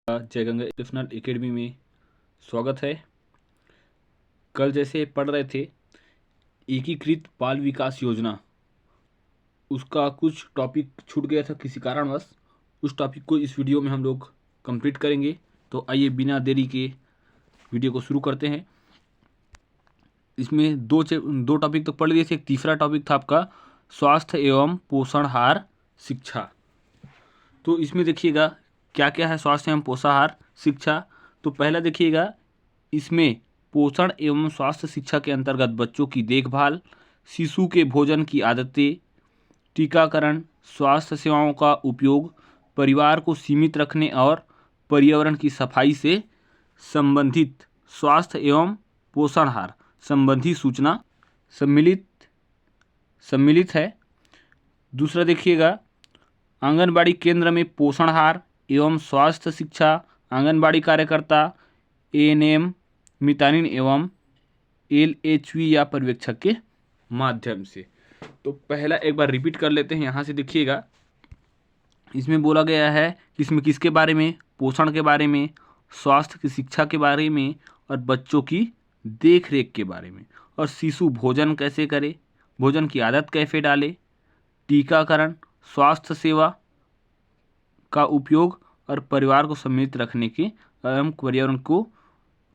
जय Ganga educational academy में स्वागत है। कल जैसे पढ़ रहे थे एकीकृत बाल विकास योजना, उसका कुछ टॉपिक छूट गया था किसी कारणवश। उस टॉपिक को इस वीडियो में हम लोग कंप्लीट करेंगे। तो आइए बिना देरी के वीडियो को शुरू करते हैं। इसमें दो टॉपिक तो पढ़ लिए थे। एक तीसरा टॉपिक था आपका स्वास्थ्य एवं पोषणाहार शिक्षा। तो इसमें देखिएगा क्या क्या है स्वास्थ्य एवं पोषाहार शिक्षा। तो पहला देखिएगा, इसमें पोषण एवं स्वास्थ्य शिक्षा के अंतर्गत बच्चों की देखभाल, शिशु के भोजन की आदतें, टीकाकरण, स्वास्थ्य सेवाओं का उपयोग, परिवार को सीमित रखने और पर्यावरण की सफाई से संबंधित स्वास्थ्य एवं पोषणाहार संबंधी सूचना सम्मिलित है। दूसरा देखिएगा, आंगनबाड़ी केंद्र में पोषणाहार एवं स्वास्थ्य शिक्षा, आंगनबाड़ी कार्यकर्ता, एएनएम, मितानिन एवं एलएचवी या पर्यवेक्षक के माध्यम से। तो पहला एक बार रिपीट कर लेते हैं। यहाँ से देखिएगा, इसमें बोला गया है कि इसमें किसके बारे में, पोषण के बारे में, स्वास्थ्य की शिक्षा के बारे में और बच्चों की देख रेख के बारे में, और शिशु भोजन कैसे करे, भोजन की आदत कैसे डाले, टीकाकरण, स्वास्थ्य सेवा का उपयोग और परिवार को सम्मिलित रखने के एवं पर्यावरण को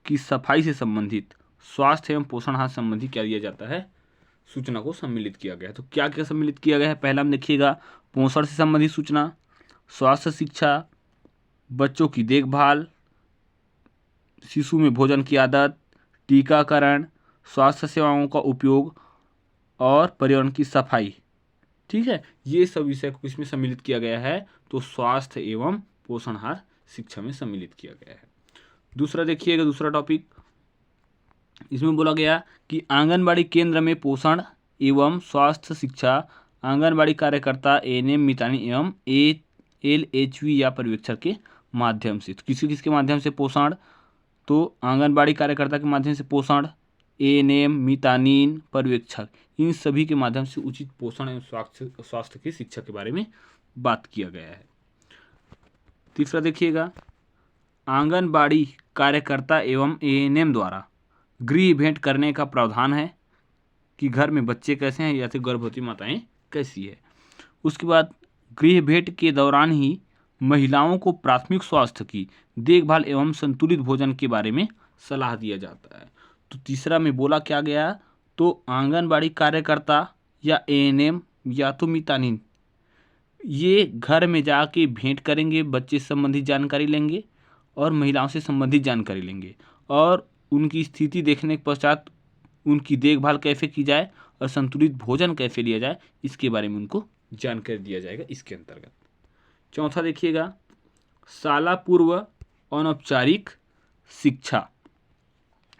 की सफाई से संबंधित स्वास्थ्य एवं पोषणाहार संबंधी क्या दिया जाता है, सूचना को सम्मिलित किया गया है। तो क्या क्या सम्मिलित किया गया है, पहला हम देखिएगा पोषण से संबंधित सूचना, स्वास्थ्य शिक्षा, बच्चों की देखभाल, शिशु में भोजन की आदत, टीकाकरण, स्वास्थ्य सेवाओं का उपयोग और पर्यावरण की सफाई। ठीक है, ये सब विषय को इसमें सम्मिलित किया गया है। तो स्वास्थ्य एवं पोषणाहार शिक्षा में सम्मिलित किया गया है। दूसरा देखिएगा, दूसरा टॉपिक, इसमें बोला गया कि आंगनबाड़ी केंद्र में पोषण एवं स्वास्थ्य शिक्षा, आंगनबाड़ी कार्यकर्ता, एएनएम, मितानिन एवं एलएचवी या पर्यवेक्षक के माध्यम से। तो किसके माध्यम से पोषण, तो आंगनबाड़ी कार्यकर्ता के माध्यम से पोषण, एएनएम, मितानिन, पर्यवेक्षक, इन सभी के माध्यम से उचित पोषण एवं स्वास्थ्य की शिक्षा के बारे में बात किया गया है। तीसरा देखिएगा, आंगनबाड़ी कार्यकर्ता एवं एएनएम द्वारा गृह भेंट करने का प्रावधान है कि घर में बच्चे कैसे हैं या फिर गर्भवती माताएं कैसी है। उसके बाद गृह भेंट के दौरान ही महिलाओं को प्राथमिक स्वास्थ्य की देखभाल एवं संतुलित भोजन के बारे में सलाह दिया जाता है। तो तीसरा में बोला क्या गया, तो आंगनबाड़ी कार्यकर्ता या एएनएम या तो मितानिन, ये घर में जाके भेंट करेंगे, बच्चे से संबंधित जानकारी लेंगे और महिलाओं से संबंधित जानकारी लेंगे, और उनकी स्थिति देखने के पश्चात उनकी देखभाल कैसे की जाए और संतुलित भोजन कैसे लिया जाए, इसके बारे में उनको जानकारी दिया जाएगा इसके अंतर्गत। चौथा देखिएगा, शाला पूर्व अनौपचारिक शिक्षा।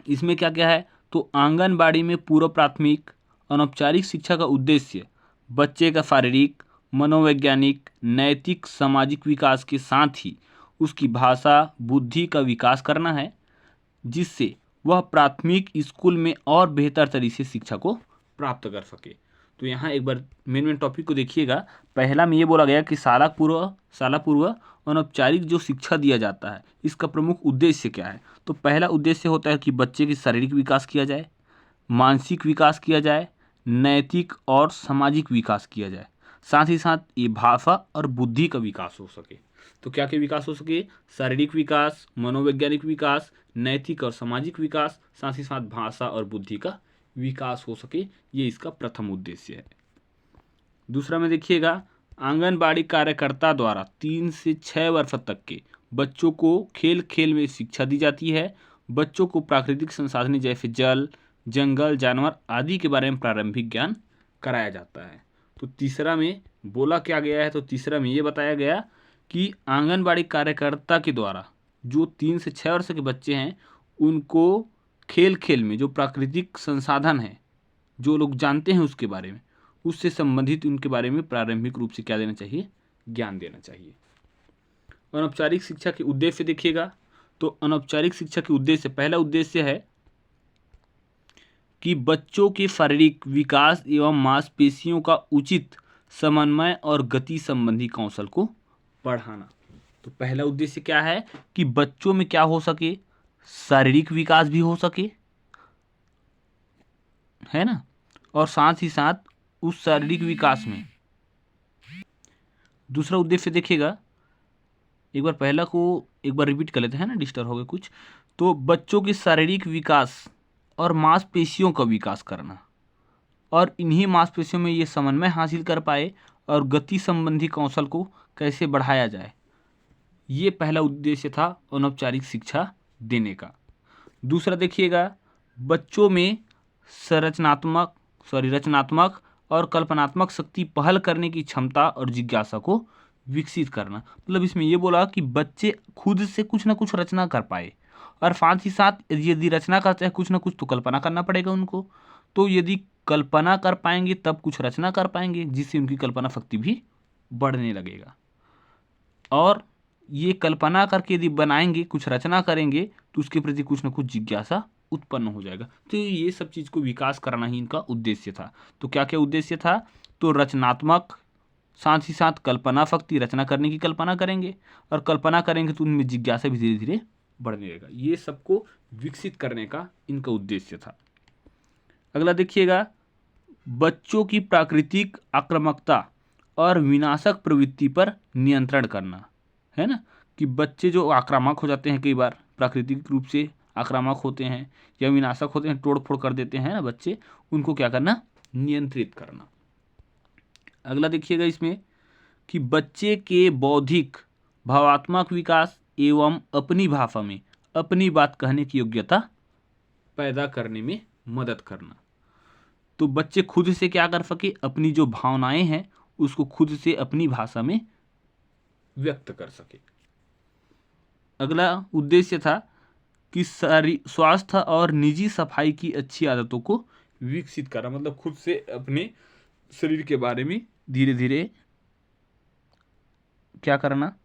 इसमें क्या क्या है, तो आंगनबाड़ी में पूर्व प्राथमिक अनौपचारिक शिक्षा का उद्देश्य बच्चे का शारीरिक, मनोवैज्ञानिक, नैतिक, सामाजिक विकास के साथ ही उसकी भाषा, बुद्धि का विकास करना है, जिससे वह प्राथमिक स्कूल में और बेहतर तरीके से शिक्षा को प्राप्त कर सके। तो यहाँ एक बार मेन टॉपिक को देखिएगा। पहला में ये बोला गया कि शाला पूर्व अनौपचारिक जो शिक्षा दिया जाता है, इसका प्रमुख उद्देश्य क्या है। तो पहला उद्देश्य होता है कि बच्चे की शारीरिक विकास किया जाए, मानसिक विकास किया जाए, नैतिक और सामाजिक विकास किया जाए, साथ ही साथ ये भाषा और बुद्धि का विकास हो सके। तो क्या क्या विकास हो सके, शारीरिक विकास, मनोवैज्ञानिक विकास, नैतिक और सामाजिक विकास, साथ ही साथ भाषा और बुद्धि का विकास हो सके, ये इसका प्रथम उद्देश्य है। दूसरा में देखिएगा, आंगनबाड़ी कार्यकर्ता द्वारा 3 से 6 वर्ष तक के बच्चों को खेल खेल में शिक्षा दी जाती है। बच्चों को प्राकृतिक संसाधन जैसे जल, जंगल, जानवर आदि के बारे में प्रारंभिक ज्ञान कराया जाता है। तो तीसरा में बोला क्या गया है, तो तीसरा में ये बताया गया कि आंगनबाड़ी कार्यकर्ता के द्वारा जो 3 से 6 वर्ष के बच्चे हैं, उनको खेल खेल में जो प्राकृतिक संसाधन है, जो लोग जानते हैं उसके बारे में, उससे संबंधित उनके बारे में प्रारंभिक रूप से क्या देना चाहिए, ज्ञान देना चाहिए। अनौपचारिक शिक्षा के उद्देश्य देखिएगा, तो अनौपचारिक शिक्षा के उद्देश्य, पहला उद्देश्य है कि बच्चों के शारीरिक विकास एवं मांसपेशियों का उचित समन्वय और गति संबंधी कौशल को बढ़ाना। तो पहला उद्देश्य क्या है कि बच्चों में क्या हो सके, शारीरिक विकास भी हो सके, है ना, और साथ ही साथ उस शारीरिक विकास में दूसरा उद्देश्य देखिएगा, एक बार पहला को एक बार रिपीट कर लेते हैं ना, डिस्टर्ब हो गए कुछ। तो बच्चों के शारीरिक विकास और मांसपेशियों का विकास करना, और इन्हीं मांसपेशियों में ये समन्वय हासिल कर पाए और गति संबंधी कौशल को कैसे बढ़ाया जाए, ये पहला उद्देश्य था अनौपचारिक शिक्षा देने का। दूसरा देखिएगा, बच्चों में रचनात्मक और कल्पनात्मक शक्ति, पहल करने की क्षमता और जिज्ञासा को विकसित करना। मतलब इसमें ये बोला कि बच्चे खुद से कुछ ना कुछ रचना कर पाए, और साथ ही साथ यदि रचना करते हैं कुछ ना कुछ तो कल्पना करना पड़ेगा उनको। तो यदि कल्पना कर पाएंगे तब कुछ रचना कर पाएंगे, जिससे उनकी कल्पना शक्ति भी बढ़ने लगेगा। और ये कल्पना करके यदि बनाएंगे, कुछ रचना करेंगे, तो उसके प्रति कुछ ना कुछ जिज्ञासा उत्पन्न हो जाएगा। तो ये सब चीज़ को विकास कराना ही इनका उद्देश्य था। तो क्या क्या उद्देश्य था, तो रचनात्मक, साथ ही साथ कल्पना शक्ति, रचना करने की कल्पना करेंगे, और कल्पना करेंगे तो उनमें जिज्ञासा भी धीरे धीरे बढ़ने लगेगा। ये सबको विकसित करने का इनका उद्देश्य था। अगला देखिएगा, बच्चों की प्राकृतिक आक्रामकता और विनाशक प्रवृत्ति पर नियंत्रण करना, है ना, कि बच्चे जो आक्रामक हो जाते हैं, कई बार प्राकृतिक रूप से आक्रामक होते हैं या विनाशक होते हैं, तोड़ फोड़ कर देते हैं ना बच्चे, उनको क्या करना, नियंत्रित करना। अगला देखिएगा इसमें कि बच्चे के बौद्धिक भावात्मक विकास एवं अपनी भाषा में अपनी बात कहने की योग्यता पैदा करने में मदद करना। तो बच्चे खुद से क्या कर सके, अपनी जो भावनाएं हैं उसको खुद से अपनी भाषा में व्यक्त कर सके। अगला उद्देश्य था कि स्वास्थ्य और निजी सफाई की अच्छी आदतों को विकसित करना। मतलब खुद से अपने शरीर के बारे में धीरे धीरे क्या करना,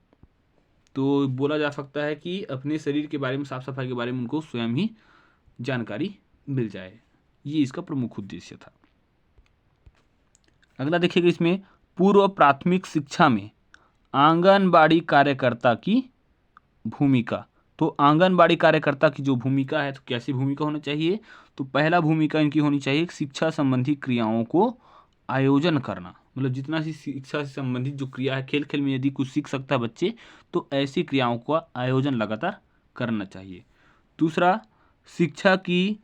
तो बोला जा सकता है कि अपने शरीर के बारे में, साफ सफाई के बारे में उनको स्वयं ही जानकारी मिल जाए। ये इसका प्रमुख उद्देश्य था। अगला देखिएगा इसमें, पूर्व प्राथमिक शिक्षा में आंगनबाड़ी कार्यकर्ता की भूमिका। तो आंगनबाड़ी कार्यकर्ता की जो भूमिका है, तो कैसी भूमिका होनी चाहिए, तो पहला भूमिका इनकी होनी चाहिए शिक्षा संबंधी क्रियाओं को आयोजन करना। मतलब जितना सी शिक्षा से संबंधित जो क्रिया है, खेल खेल में यदि कुछ सीख सकता है बच्चे, तो ऐसी क्रियाओं का आयोजन लगातार करना चाहिए। दूसरा, शिक्षा की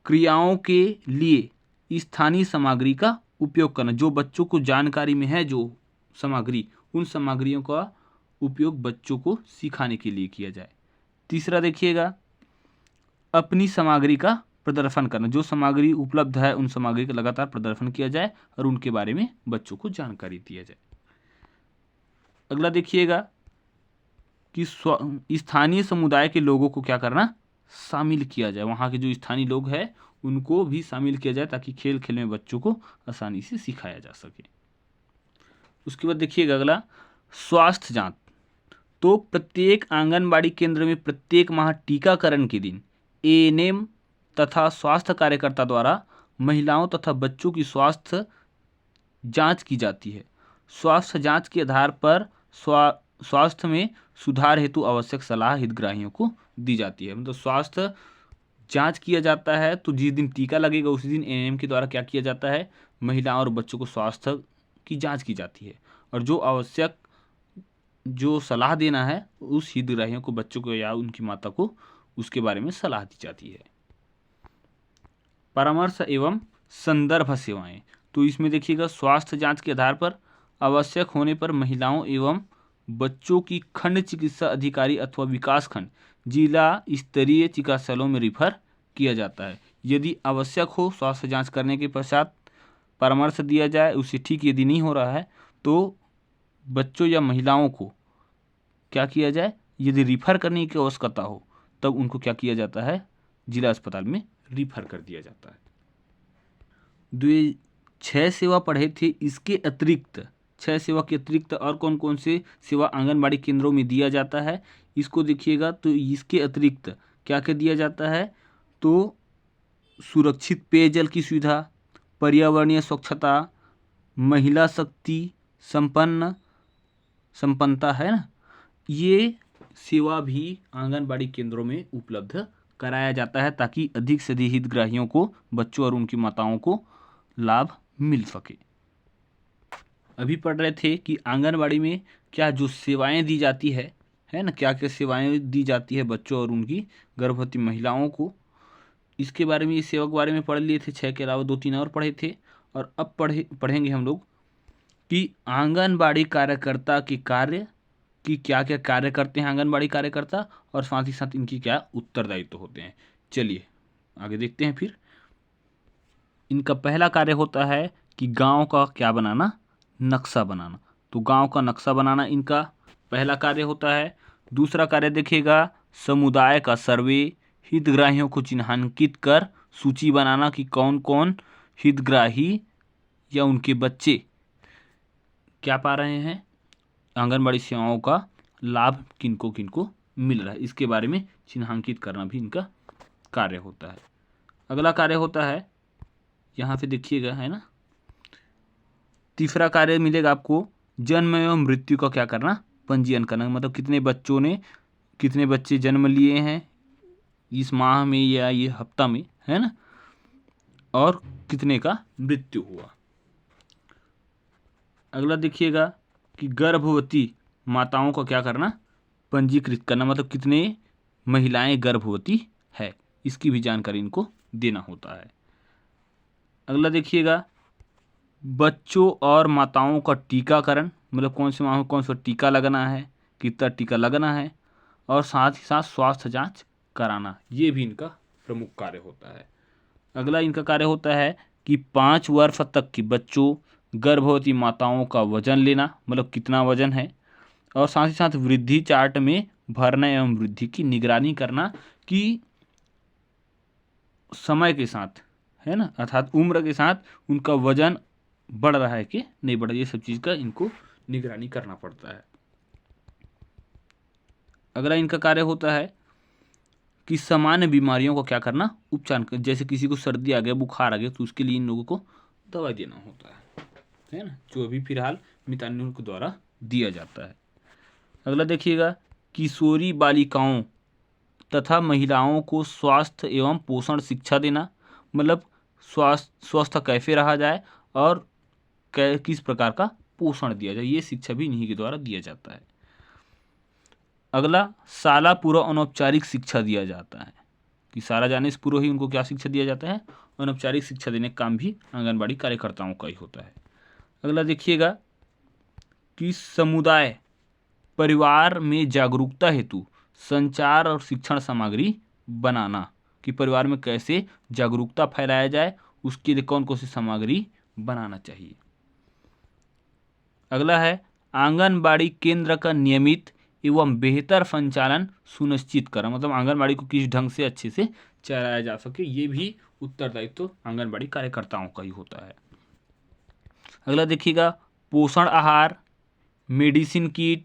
क्रियाओं के लिए स्थानीय सामग्री का उपयोग करना। जो बच्चों को जानकारी में है जो सामग्री, उन सामग्रियों का उपयोग बच्चों को सिखाने के लिए किया जाए। तीसरा देखिएगा, अपनी सामग्री का प्रदर्शन करना। जो सामग्री उपलब्ध है उन सामग्री का लगातार प्रदर्शन किया जाए और उनके बारे में बच्चों को जानकारी दिया जाए। अगला देखिएगा कि स्थानीय समुदाय के लोगों को क्या करना, शामिल किया जाए। वहाँ के जो स्थानीय लोग हैं उनको भी शामिल किया जाए, ताकि खेल खेल में बच्चों को आसानी से सिखाया जा सके। उसके बाद देखिएगा अगला, स्वास्थ्य जांच। तो प्रत्येक आंगनबाड़ी केंद्र में प्रत्येक माह टीकाकरण के दिन एएनएम तथा स्वास्थ्य कार्यकर्ता द्वारा महिलाओं तथा बच्चों की स्वास्थ्य जांच की जाती है। स्वास्थ्य जांच के आधार पर स्वास्थ्य में सुधार हेतु आवश्यक सलाह हितग्राहियों को दी जाती है। मतलब स्वास्थ्य जांच किया जाता है, तो जिस दिन टीका लगेगा उसी दिन एएनएम के द्वारा क्या किया जाता है, महिलाओं और बच्चों को स्वास्थ्य की जांच की जाती है, और जो आवश्यक जो सलाह देना है उस हितग्राहियों को, बच्चों को या उनकी माता को, उसके बारे में सलाह दी जाती है। परामर्श एवं संदर्भ सेवाएं। तो इसमें देखिएगा, स्वास्थ्य जांच के आधार पर आवश्यक होने पर महिलाओं एवं बच्चों की खंड चिकित्सा अधिकारी अथवा विकास खंड जिला स्तरीय चिकित्सालयों में रिफर किया जाता है। यदि आवश्यक हो स्वास्थ्य जांच करने के पश्चात परामर्श दिया जाए, उससे ठीक यदि नहीं हो रहा है तो बच्चों या महिलाओं को क्या किया जाए, यदि रिफ़र करने की आवश्यकता हो तब उनको क्या किया जाता है, जिला अस्पताल में रिफ़र कर दिया जाता है। 6 सेवा पढ़े थे, इसके अतिरिक्त 6 सेवा के अतिरिक्त और कौन कौन से सेवा आंगनबाड़ी केंद्रों में दिया जाता है, इसको देखिएगा। तो इसके अतिरिक्त क्या क्या दिया जाता है, तो सुरक्षित पेयजल की सुविधा, पर्यावरणीय स्वच्छता, महिला शक्ति संपन्नता है ना, ये सेवा भी आंगनबाड़ी केंद्रों में उपलब्ध कराया जाता है ताकि अधिक से अधिक हितग्राहियों को, बच्चों और उनकी माताओं को लाभ मिल सके। अभी पढ़ रहे थे कि आंगनबाड़ी में क्या जो सेवाएं दी जाती है ना, क्या क्या सेवाएं दी जाती है बच्चों और उनकी गर्भवती महिलाओं को, इसके बारे में, इस सेवा के बारे में पढ़ लिए थे। 6 के अलावा 2-3 और पढ़े थे। और अब पढ़ेंगे हम लोग कि आंगनबाड़ी कार्यकर्ता के कार्य कि क्या क्या कार्य करते हैं आंगनबाड़ी कार्यकर्ता, और साथ ही साथ इनकी क्या उत्तरदायित्व होते हैं। चलिए आगे देखते हैं। फिर इनका पहला कार्य होता है कि गांव का क्या बनाना, नक्शा बनाना। तो गांव का नक्शा बनाना इनका पहला कार्य होता है। दूसरा कार्य देखिएगा, समुदाय का सर्वे, हितग्राहियों को चिन्हांकित कर सूची बनाना कि कौन कौन हितग्राही या उनके बच्चे क्या पा रहे हैं, आंगनबाड़ी सेवाओं का लाभ किनको किनको मिल रहा है, इसके बारे में चिन्हांकित करना भी इनका कार्य होता है। अगला कार्य होता है, यहाँ पे देखिएगा, है ना, तीसरा कार्य मिलेगा आपको, जन्म एवं मृत्यु का क्या करना, पंजीयन करना। मतलब कितने बच्चे जन्म लिए हैं इस माह में या ये हफ्ता में, है ना, और कितने का मृत्यु हुआ। अगला देखिएगा कि गर्भवती माताओं का क्या करना, पंजीकृत करना। मतलब कितने महिलाएं गर्भवती है, इसकी भी जानकारी इनको देना होता है। अगला देखिएगा, बच्चों और माताओं का टीकाकरण, मतलब कौन से माह में कौन सा टीका लगना है, कितना टीका लगना है, और साथ ही साथ स्वास्थ्य जांच कराना, ये भी इनका प्रमुख कार्य होता है। अगला इनका कार्य होता है कि 5 वर्ष तक की बच्चों, गर्भवती माताओं का वजन लेना, मतलब कितना वजन है, और साथ ही साथ वृद्धि चार्ट में भरना एवं वृद्धि की निगरानी करना कि समय के साथ, है ना, अर्थात उम्र के साथ उनका वजन बढ़ रहा है कि नहीं बढ़ रहा, ये सब चीज़ का इनको निगरानी करना पड़ता है। अगला इनका कार्य होता है कि सामान्य बीमारियों को क्या करना, उपचार। जैसे किसी को सर्दी आ गया, बुखार आ गया, तो उसके लिए इन लोगों को दवाई देना होता है ना, जो अभी फिलहाल मितानिनों के द्वारा दिया जाता है। अगला देखिएगा, किशोरी बालिकाओं तथा महिलाओं को स्वास्थ्य एवं पोषण शिक्षा देना। मतलब स्वस्थ कैसे रहा जाए और किस प्रकार का पोषण दिया जाए, ये शिक्षा भी इन्हीं के द्वारा दिया जाता है। अगला, साला पूर्व अनौपचारिक शिक्षा दिया जाता है कि साला जाने से पूर्व ही उनको क्या शिक्षा दिया जाता है, अनौपचारिक शिक्षा देने का काम भी आंगनबाड़ी कार्यकर्ताओं का ही होता है। अगला देखिएगा कि समुदाय परिवार में जागरूकता हेतु संचार और शिक्षण सामग्री बनाना, कि परिवार में कैसे जागरूकता फैलाया जाए, उसके लिए कौन कौन सी सामग्री बनाना चाहिए। अगला है, आंगनबाड़ी केंद्र का नियमित एवं बेहतर संचालन सुनिश्चित करना। मतलब आंगनबाड़ी को किस ढंग से अच्छे से चलाया जा सके, ये भी उत्तरदायित्व आंगनबाड़ी कार्यकर्ताओं का ही होता है। अगला देखिएगा, पोषण आहार, मेडिसिन किट,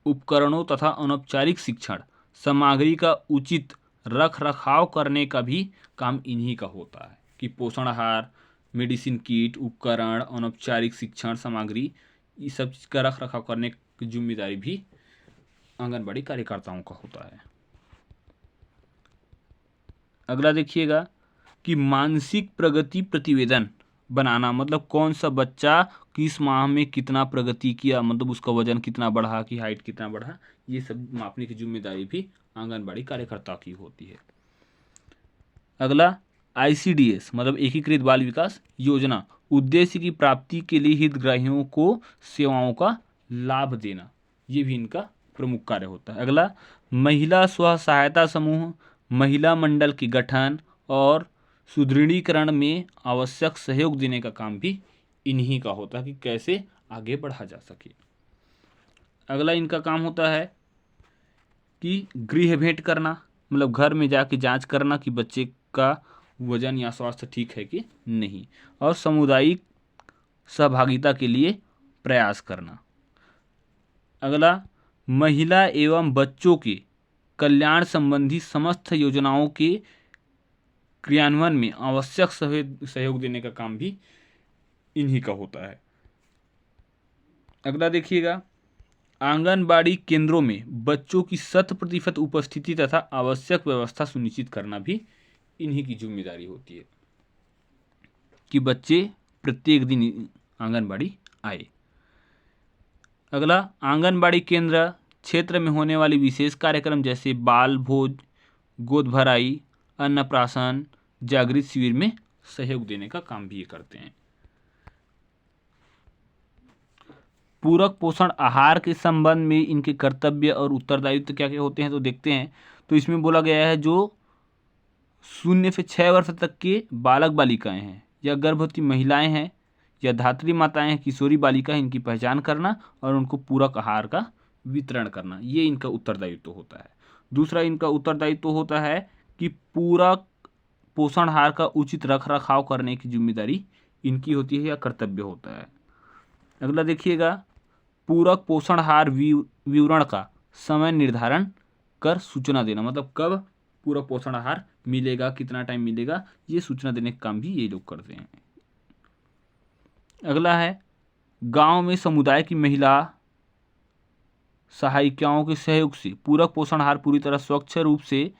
उपकरणों तथा अनौपचारिक शिक्षण सामग्री का उचित रख रखाव करने का भी काम इन्हीं का होता है कि पोषण आहार, मेडिसिन किट, उपकरण, अनौपचारिक शिक्षण सामग्री, ये सब चीज़ का रख रखाव करने की जिम्मेदारी भी आंगनबाड़ी कार्यकर्ताओं का होता है। अगला देखिएगा कि मानसिक प्रगति प्रतिवेदन बनाना। मतलब कौन सा बच्चा किस माह में कितना प्रगति किया, मतलब उसका वजन कितना बढ़ा, कि हाइट कितना बढ़ा, ये सब मापने की जिम्मेदारी भी आंगनबाड़ी कार्यकर्ता की होती है। अगला, ICDS मतलब एकीकृत बाल विकास योजना, उद्देश्य की प्राप्ति के लिए हितग्राहियों को सेवाओं का लाभ देना, ये भी इनका प्रमुख कार्य होता है। अगला, महिला स्व सहायता समूह, महिला मंडल के गठन और सुदृढ़ीकरण में आवश्यक सहयोग देने का काम भी इन्हीं का होता है कि कैसे आगे बढ़ा जा सके। अगला इनका काम होता है कि गृह भेंट करना, मतलब घर में जाके जांच करना कि बच्चे का वजन या स्वास्थ्य ठीक है कि नहीं, और सामुदायिक सहभागिता के लिए प्रयास करना। अगला, महिला एवं बच्चों के कल्याण संबंधी समस्त योजनाओं के क्रियान्वयन में आवश्यक सहयोग देने का काम भी इन्हीं का होता है। अगला देखिएगा, आंगनबाड़ी केंद्रों में बच्चों की 100% उपस्थिति तथा आवश्यक व्यवस्था सुनिश्चित करना भी इन्हीं की जिम्मेदारी होती है कि बच्चे प्रत्येक दिन आंगनबाड़ी आए। अगला, आंगनबाड़ी केंद्र क्षेत्र में होने वाली विशेष कार्यक्रम जैसे बाल भोज, गोद भराई, अन्नप्राशन, जागृत शिविर में सहयोग देने का काम भी ये करते हैं। पूरक पोषण आहार के संबंध में इनके कर्तव्य और उत्तरदायित्व क्या क्या होते हैं तो देखते हैं। तो इसमें बोला गया है जो 0 से 6 वर्ष तक के बालक बालिकाएं हैं या गर्भवती महिलाएं हैं या धात्री माताएं हैं, किशोरी बालिका, इनकी पहचान करना और उनको पूरक आहार का वितरण करना, ये इनका उत्तरदायित्व होता है। दूसरा इनका उत्तरदायित्व होता है कि पूरक पोषण आहार का उचित रख रखाव करने की जिम्मेदारी इनकी होती है या कर्तव्य होता है। अगला देखिएगा, पूरक पोषण आहार विवरण का समय निर्धारण कर सूचना देना, मतलब कब पूरक पोषण आहार मिलेगा, कितना टाइम मिलेगा, ये सूचना देने का काम भी ये लोग करते हैं। अगला है, गांव में समुदाय की महिला सहायिकाओं के सहयोग से पूरक पोषण आहार पूरी तरह स्वच्छ रूप से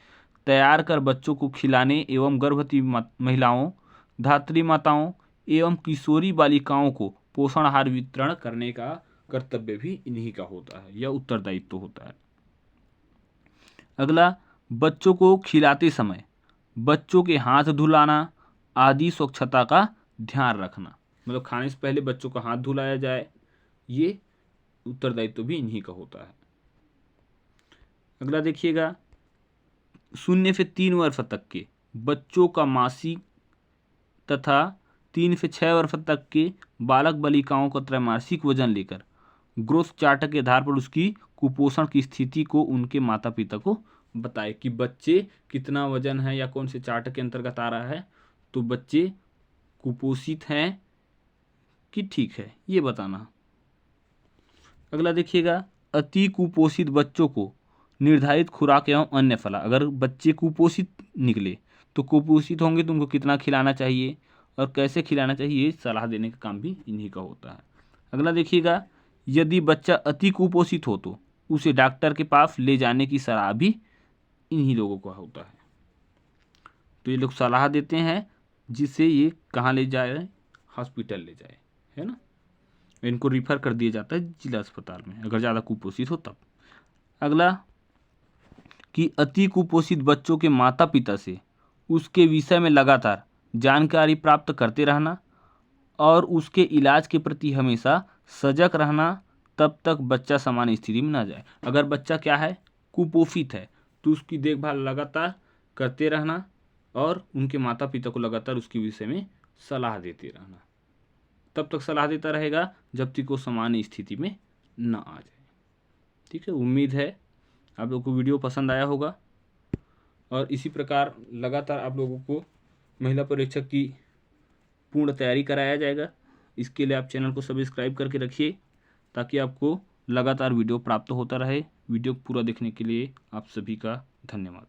तैयार कर बच्चों को खिलाने एवं गर्भवती महिलाओं, धात्री माताओं एवं किशोरी बालिकाओं को पोषण आहार वितरण करने का कर्तव्य भी इन्हीं का होता है या उत्तरदायित्व होता है। अगला, बच्चों को खिलाते समय बच्चों के हाथ धुलाना आदि स्वच्छता का ध्यान रखना, मतलब खाने से पहले बच्चों का हाथ धुलाया जाए, ये उत्तरदायित्व भी इन्हीं का होता है। अगला देखिएगा, 0 से 3 वर्ष तक के बच्चों का मासिक तथा 3 से 6 वर्ष तक के बालक बालिकाओं का त्रैमासिक वजन लेकर ग्रोथ चार्ट के आधार पर उसकी कुपोषण की स्थिति को उनके माता पिता को बताए कि बच्चे कितना वजन है या कौन से चार्ट के अंतर्गत आ रहा है, तो बच्चे कुपोषित हैं कि ठीक है, ये बताना। अगला देखिएगा, अति कुपोषित बच्चों को निर्धारित खुराक एवं अन्य फल, अगर बच्चे कुपोषित निकले तो कुपोषित होंगे तो उनको कितना खिलाना चाहिए और कैसे खिलाना चाहिए, सलाह देने का काम भी इन्हीं का होता है। अगला देखिएगा, यदि बच्चा अति कुपोषित हो तो उसे डॉक्टर के पास ले जाने की सलाह भी इन्हीं लोगों का होता है। तो ये लोग सलाह देते हैं जिससे ये कहाँ ले जाए, हॉस्पिटल ले जाए, है ना, इनको रिफ़र कर दिया जाता है जिला अस्पताल में अगर ज़्यादा कुपोषित हो तब। अगला, कि अति कुपोषित बच्चों के माता पिता से उसके विषय में लगातार जानकारी प्राप्त करते रहना और उसके इलाज के प्रति हमेशा सजग रहना, तब तक बच्चा सामान्य स्थिति में ना जाए। अगर बच्चा क्या है, कुपोषित है, तो उसकी देखभाल लगातार करते रहना और उनके माता पिता को लगातार उसके विषय में सलाह देते रहना, तब तक सलाह देता रहेगा जब तक वो सामान्य स्थिति में न आ जाए। ठीक है, उम्मीद है आप लोगों को वीडियो पसंद आया होगा और इसी प्रकार लगातार आप लोगों को महिला परीक्षक की पूर्ण तैयारी कराया जाएगा। इसके लिए आप चैनल को सब्सक्राइब करके रखिए ताकि आपको लगातार वीडियो प्राप्त होता रहे। वीडियो पूरा देखने के लिए आप सभी का धन्यवाद।